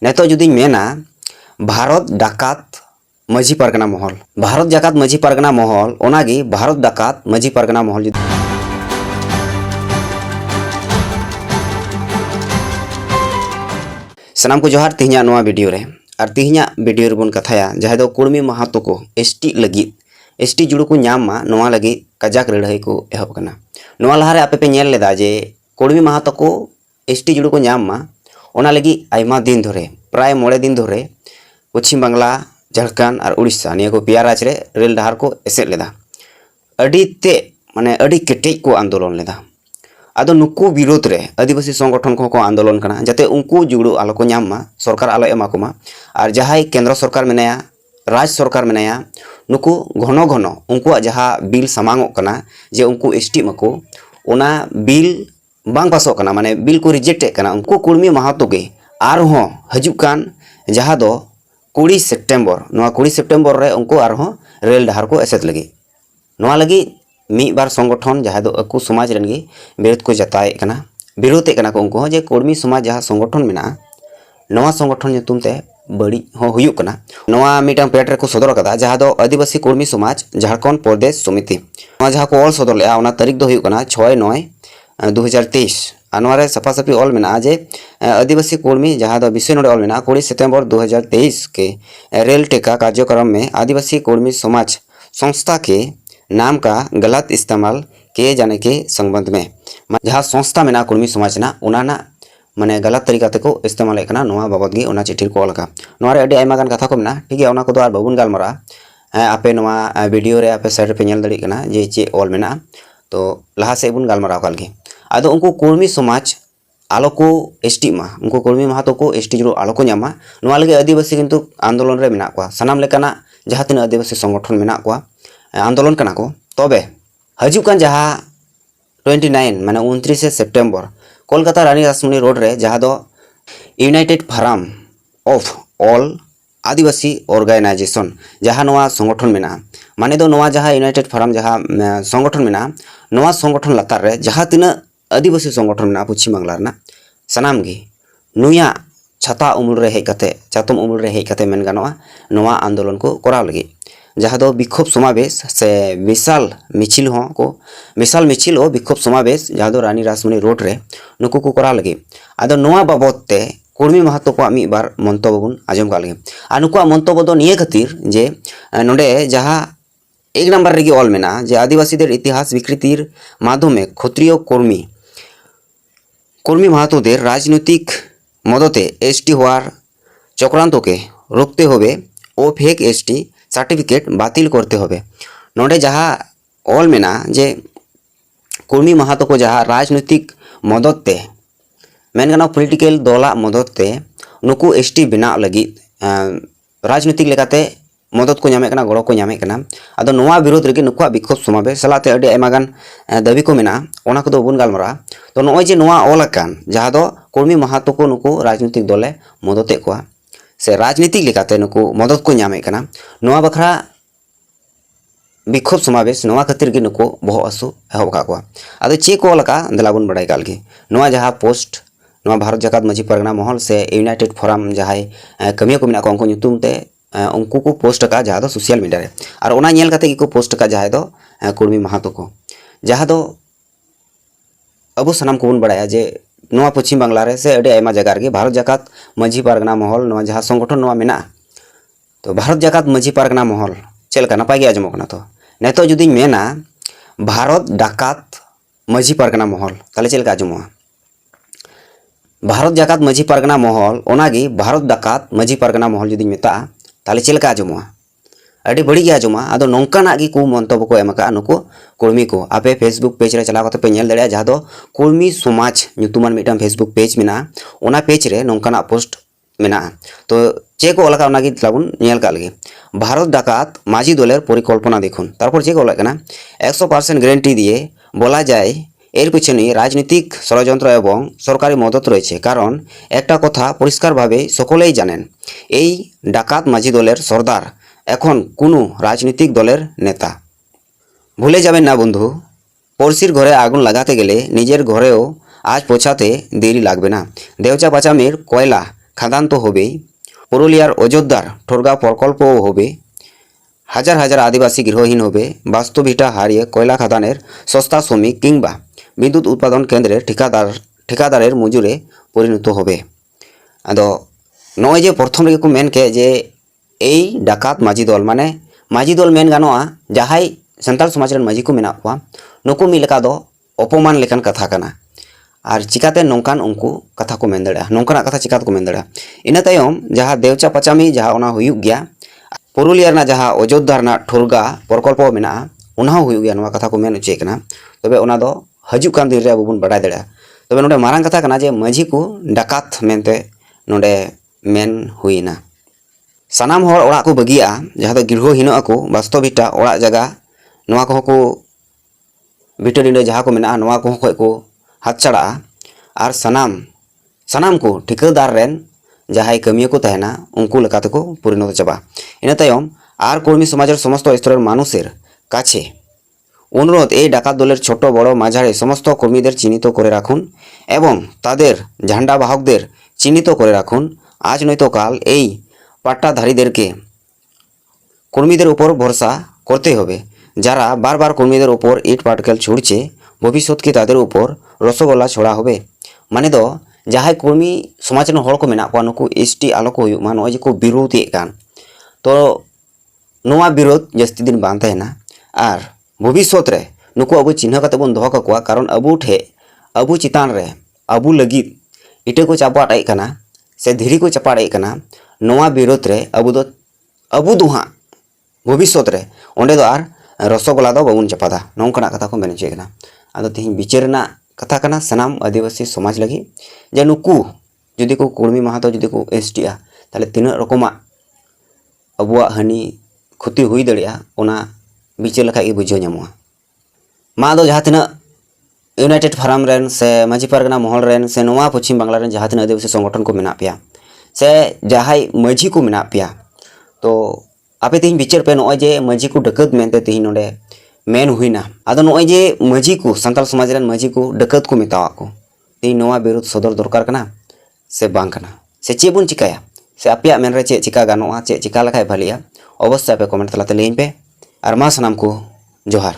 नेतो जुदी मेना भारत डाकात माझी पारगना महल भारत जाकात माझी पारगना महल ओनागी भारत डाकात माझी पारगना महल सनाम को जोहार तिहिना नोआ वीडियो रे और तिहिना वीडियो रे बन कथाया जहाँ दो कुर्मी माहातो को एसटी लगी एसटी जुड़ू को नाम मा नोआ लगी कजाक लड़ाई को एहब कना नोआ लहारे आपे पे नेल लेदा जे कुर्मी माहातो को एसटी जुड़ू को नाम मा ओना लगी आयमा दिन धरे प्राय 9 दिन धरे पश्चिम बांग्ला झारखंड और उड़ीसा निया को पेया राज्य रे रेल डहार को एसेद लेदा अडी ते माने अडी केटेज को आंदोलन लेदा आदो नुकु विरोध रे आदिवासी संगठन को आंदोलन करना जाते उनको जुड़ू आलो को नाम मा सरकार आलो एमा को मा और जहां केंद्र सरकार मेनाया राज्य सरकार मेनाया नुकु घनो घनो उनको जहां बिल सामांगो कना जे उनको एसटी मको ओना बिल बांग पासो कना माने बिल को रिजेक्ट कना उनको कुर्मी माहातो के आरहो हजुकान जहां दो 20 सितंबर रे उनको आरहो रेल डहार को एसेद लगी नोआ लगी मी बार संगठन जहां दो अकु समाज रनगी विरोध को जताए कना विरोधे कना को उनको जे कुर्मी समाज जहां संगठन मेना नवा संगठन नुतुम ते बड़ी हो हुयु कना नवा मीटंग पेट रे को सदर कदा जहां दो आदिवासी कुर्मी समाज झारखंड प्रदेश समिति नवा जहां को ऑल सदर ले ओना तारीख दो हुयु कना 6/9/2023 अनवारे सफा सफी ऑल मेना जे आदिवासी कुर्मी जहां दो विषय नोडे ऑल मेना 20 सितंबर 2023 के रेल टेका कार्यक्रम में आदिवासी कुर्मी समाज संस्था के नाम का गलत इस्तेमाल किए जाने के संबंध में जहां संस्था मेना कुर्मी समाज ना उनाना माने गलत तरीका ते को इस्तेमाल करना नोआ बाबद गे ओना चिट्ठी को लगा नोआ रे अडी आयमा गान कथा को मेना ठीक है ओना को दो आर बाबुन गालमरा आपे नोआ वीडियो रे आपे साइड पे नेल दड़ी कना जे चे ऑल मेना तो लहा से बुन गालमरा काल गे आदो उनको कुर्मी समाज आलो को एसटी मा उनको कुर्मी माहातो को एसटी जुड़ो आलो को न्यामा नोआ लगे आदिवासी किंतु आंदोलन रे मेना को सनाम लेकाना जहां तीन आदिवासी संगठन मेना को आंदोलन करना को तबे हजुकान जहां 29 माने 29 सितंबर कोलकाता रानी रासमणी रोड रे जहां दो united forum of all Adivasi organisation जहां नवा संगठन मेना माने दो नवा जहां यूनाइटेड फोरम जहां संगठन मेना नवा संगठन लातार रे जहां तीन आदिवासी संगठन मेना पश्चिम बांग्ला ना सनाम गी नुया छाता उमुल रे हेज कते चातुम उमुल रे हेज कते मेन गानोआ नवा आंदोलन को कराव लगी जहां दो विक्षोभ समावेश से विशाल मिचिल हो को विशाल मिचिल हो विक्षोभ समावेश जहां दो रानी रासमणी रोड रे नुकु को करा लगे आदो नोआ बाबद ते कुर्मी माहातो को मी बार मंतव्य बुन आजम का लगे आ नुकुआ मंतव्य दो निये खातिर जे नोडे जहां 1 नंबर रेगी ऑल मेना जे आदिवासी देर इतिहास विकृतिर माध्यमे क्षत्रिय कुर्मी माहातो देर राजनीतिक मदते एसटी होवार चक्रांत के रोकते होबे ओ फेक एसटी सर्टिफिकेट बातिल करते होबे नोडे जहां ऑल मेना जे कुर्मी माहातो को जहां राजनीतिक मददते मेन गाना पॉलिटिकल दला मददते नुकु एसटी बिना लगी राजनीतिक लेकाते मदद को नामे कना गड़ो को नामे कना आदो नोआ विरोध रेगे नुकुआ विक्षोभ समावेश सलाते अडी आयमागान दाबी को मेना ओना को दो बुन गालमरा तो नोय जे नोआ ऑल अकान जहां दो कुर्मी माहातो को नुकु राजनीतिक दले मददते कोआ से राजनीतिक लेकाते नुकु मदद को नामे कना नोआ बखरा विक्षोभ समावेश नोआ खातिर गे नुकु बहो आसु एहब का कोआ आदो चे को लका दलाबुन बड़ाई काल गे नोआ जहां पोस्ट नोआ भारत जाकात माझी पारगना महल से यूनाइटेड फोरम जहां कमिया को मेना को उनको नुतुम ते उनको को पोस्ट का जहां दो सोशल मीडिया रे और ओना नेल काते को पोस्ट का जहां दो कुर्मी माहातो को जहां दो अबो सनाम को बन बड़ाया जे नोआ पश्चिम बांग्ला रे से अडी आयमा जगह रे भारत जाकात माझी पारगना महल नोआ जहां संगठन नोआ मेना तो भारत जाकात माझी पारगना महल चलका नपाय गे आजमो कना तो नेतो जुदी मेना भारत डाकात माझी पारगना महल ताले चलका आजमो भारत जाकात माझी पारगना महल ओनागी भारत डाकात माझी पारगना महल जुदी मेता ताले चलका आजमो अडी बड़ी गे आजमा आदो नोंकाना गी को मंतव्य को एमका नुको कुर्मी को आपे फेसबुक पेज रे चला कते पे नेल दड़िया जहां दो कुर्मी समाज ᱧᱩᱛᱩᱢᱟᱱ मिटम फेसबुक पेज मेना ओना पेज रे नोंकाना पोस्ट मेना तो चे को लगा ओनागी लाबुन नेल का लगे भारत डाकात माझी दलेर परिकल्पना देखुन तारपर चे को लगा 100% ग्यारंटी दिए बोला जाए एर पिछने राजनीतिक षड़यंत्र एवं सरकारी मदद रयेछे कारण एकटा कथा परिष्कार भावे सकलेई जानेन एई डाकात माझी दलेर सरदार एखन कोनो राजनीतिक दलेर नेता भूले जाबेन ना बंधु पड़शिर घरे आगुन लागाते गेले निजेर घरेओ आज पौঁছাতে देरी लागबे ना देवचा पाचामेर कोयला খাদান তো হবেই, পুরুলিয়ার অযোধ্যার ঠোরগা প্রকল্পও হবে, হাজার হাজার আদিবাসী গৃহহীন হবে, বাস্তুভিটা হারিয়ে কয়লা খাদানের সস্তা শ্রমিক কিংবা বিদ্যুৎ উৎপাদন কেন্দ্রের ঠিকাদারের মজুরে পরিণত হবে। আদো নয় যে প্রথম রেগে কো মেন কে যে এই ডাকাত মাঝি দল মানে মাঝি দল মেन गानोआ जहाय सान्ताल समाज रेन माझी को मेना कोआ नुकु मि लेका दो अपमान लेकान कथा कना और चिकाते नौकान उनको कथा को मेन दड़ा नौकाना कथा चिकाते को मेन दड़ा इना तायम जहाँ देवचा पचामी जहाँ ओना हुयुग गया पुरुलिया ना जहाँ अयोध्या ना ठुरगा प्रकल्प मेना उना हुयुग गया नवा कथा को मेन उचे कना तबे ओना दो हजुग कान दिन रे बाबुन बडाय दड़ा तबे नोडे मारांग कथा कना जे माझी को डाकात मेनते नोडे मेन हुइना सानाम हर ओड़ा को बगिया जहाँ दो गृहहीन को वास्तविकता ओड़ा जगह नवा को बिटा डिंडे जहाँ को मेना नवा को खय को हाथ चढ़ा और सानाम को ठिकादार रेन जहाँ कमिया को तहना उनको लेकाते को परिणत चाबा इन तायम और कर्मी समाजेर समस्त स्तरेर मानुषेर काछे अनुरोध এই ডাকাত দলের ছোট বড় মাঝারি সমস্ত কর্মীদের চিহ্নিত করে রাখুন এবং তাদের ঝান্ডা বাহকদের চিহ্নিত করে রাখুন আজ নয়তো কাল এই পাট্টাধারীদেরকে কর্মীদের উপর ভরসা করতে হবে যারা বারবার কর্মীদের উপর ইট পাটকেল ছুড়ছে ভবিষ্যৎ কি তাদের উপর রসগোল্লা ছোড়া হবে মানে दो जहाँ कर्मी समाज रेन हर को मेना कोआ नुकु एसटी आलो को हुयुग मा नय जे को विरोध कान तो नोआ विरोध जस्ती दिन बांग तहना और भविष्यत रे नुकु अबु चिन्ह काते बन दोह काकोआ कारण अबु ठे अबु चितान रे अबु लगित इटे को चापाटाई कना से धीरी को चापाटाई कना नोआ विरोध रे अबु दुहा भविष्यत रे ओंडे दो आर रसगोल्ला दो बाबुन चपादा नौकना कथा को मेन चेकना आदो तिहिं बिचारना कथा कना सनाम आदिवासी समाज लगी जे नुकु जुदी को कर्मी महातो जुदी को एसटी आ ताले तीना रकमा अबुआ हानि क्षति हुई दड़िया ओना बिचार लखा के बुझो नामोआ मा दो जहाँ तीना यूनाइटेड फार्म रेन से माझी पारगना महल रेन से नोआ पश्चिम बांग्ला रेन जहाँ तीना आदिवासी संगठन को मेना पेया से जहाँ माझी को मेना पेया तो आपे तीन बिचार पे नॉय जे माझी को डकत मेनते तीन नोडे मेन हुईना आदो नॉय जे माझी को सान्ताल समाज रेन माझी को डकत को मेतावा को तीन नोआ विरोध सदर दरकार कना से बांग कना से चे बुन चिकाया से आपया मेन रे चे चिका गानोआ चे चिका लखाय भालिया अवश्य पे कमेंट तलाते लेइन पे और मा सनाम को जोहार।